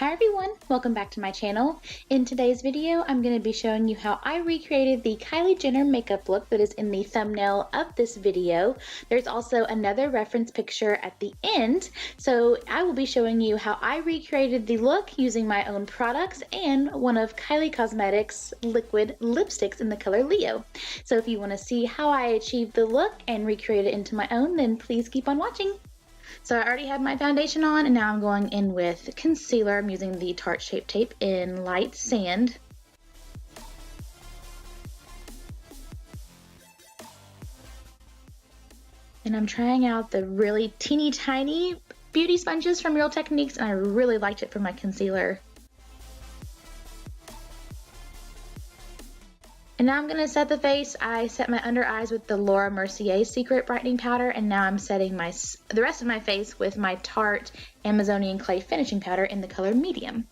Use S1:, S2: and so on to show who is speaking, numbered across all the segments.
S1: Hi everyone, welcome back to my channel. In today's video, I'm going to be showing you how I recreated the Kylie Jenner makeup look that is in the thumbnail of this video. There's also another reference picture at the end, so I will be showing you how I recreated the look using my own products and one of Kylie Cosmetics liquid lipsticks in the color Leo. So if you want to see how I achieved the look and recreate it into my own, then please keep on watching. So I already have my foundation on, and now I'm going in with concealer. I'm using the Tarte Shape Tape in Light Sand. And I'm trying out the really teeny tiny beauty sponges from Real Techniques, and I really liked it for my concealer. And now I'm going to set the face. I set my under eyes with the Mercier Secret Brightening Powder, and now I'm setting the rest of my face with my Tarte Amazonian Clay Finishing Powder in the color Medium.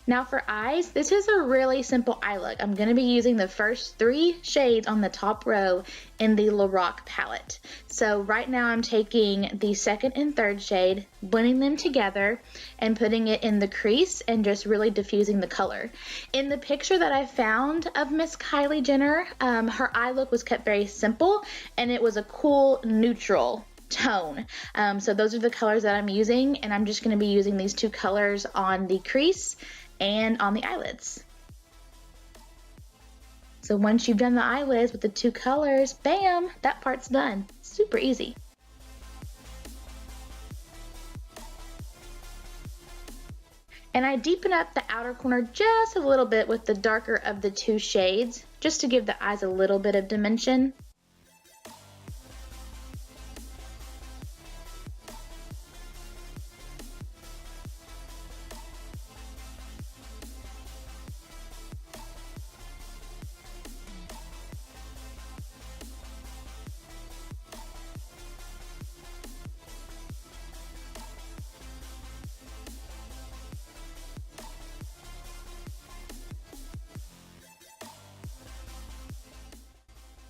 S1: Now for eyes, this is a really simple eye look. I'm going to be using the first 3 shades on the top row in the Lorac palette. So right now I'm taking the second and third shade, blending them together and putting it in the crease and just really diffusing the color. In the picture that I found of Miss Kylie Jenner, her eye look was kept very simple and it was a cool neutral tone. So those are the colors that I'm using, and I'm just going to be using these 2 colors on the crease and on the eyelids. So once you've done the eyelids with the 2 colors, bam, that part's done. Super easy. And I deepen up the outer corner just a little bit with the darker of the 2 shades, just to give the eyes a little bit of dimension.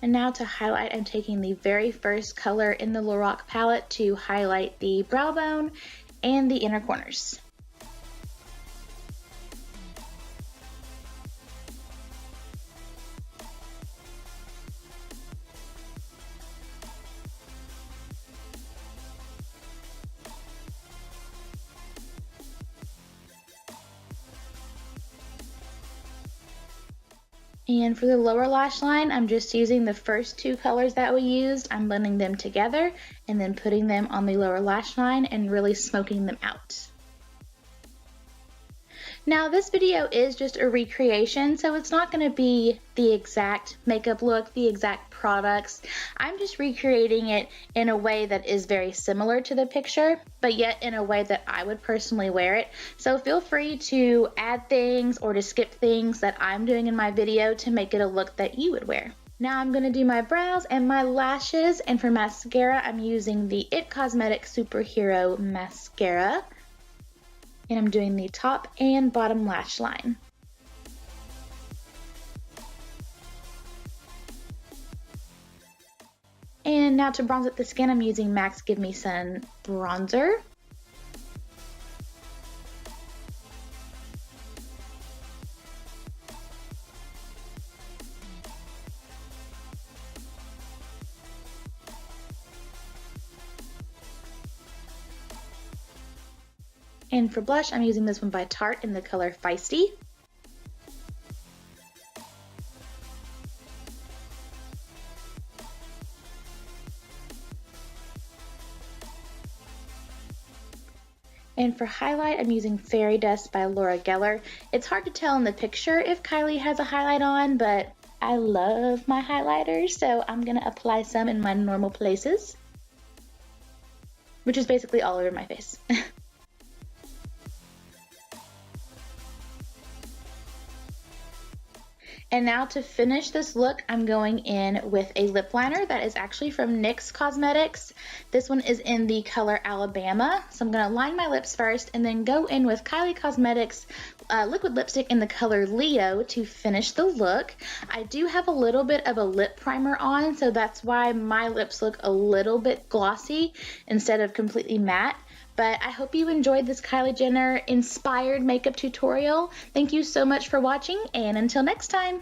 S1: And now to highlight, I'm taking the very first color in the Lorac palette to highlight the brow bone and the inner corners. And for the lower lash line, I'm just using the first 2 colors that we used. I'm blending them together and then putting them on the lower lash line and really smoking them out. Now this video is just a recreation, so it's not going to be the exact makeup look, the exact products. I'm just recreating it in a way that is very similar to the picture, but yet in a way that I would personally wear it. So feel free to add things or to skip things that I'm doing in my video to make it a look that you would wear. Now I'm going to do my brows and my lashes, and for mascara I'm using the NYX Cosmetics Superhero Mascara. And I'm doing the top and bottom lash line. And now to bronze up the skin, I'm using MAC's Give Me Sun bronzer. And for blush, I'm using this one by Tarte in the color Feisty. And for highlight, I'm using Fairy Dust by Laura Geller. It's hard to tell in the picture if Kylie has a highlight on, but I love my highlighters, so I'm going to apply some in my normal places, which is basically all over my face. And now to finish this look, I'm going in with a lip liner that is actually from NYX Cosmetics. This one is in the color Alabama. So I'm going to line my lips first and then go in with Kylie Cosmetics liquid lipstick in the color Leo to finish the look. I do have a little bit of a lip primer on, so that's why my lips look a little bit glossy instead of completely matte. But I hope you enjoyed this Kylie Jenner inspired makeup tutorial. Thank you so much for watching, and until next time.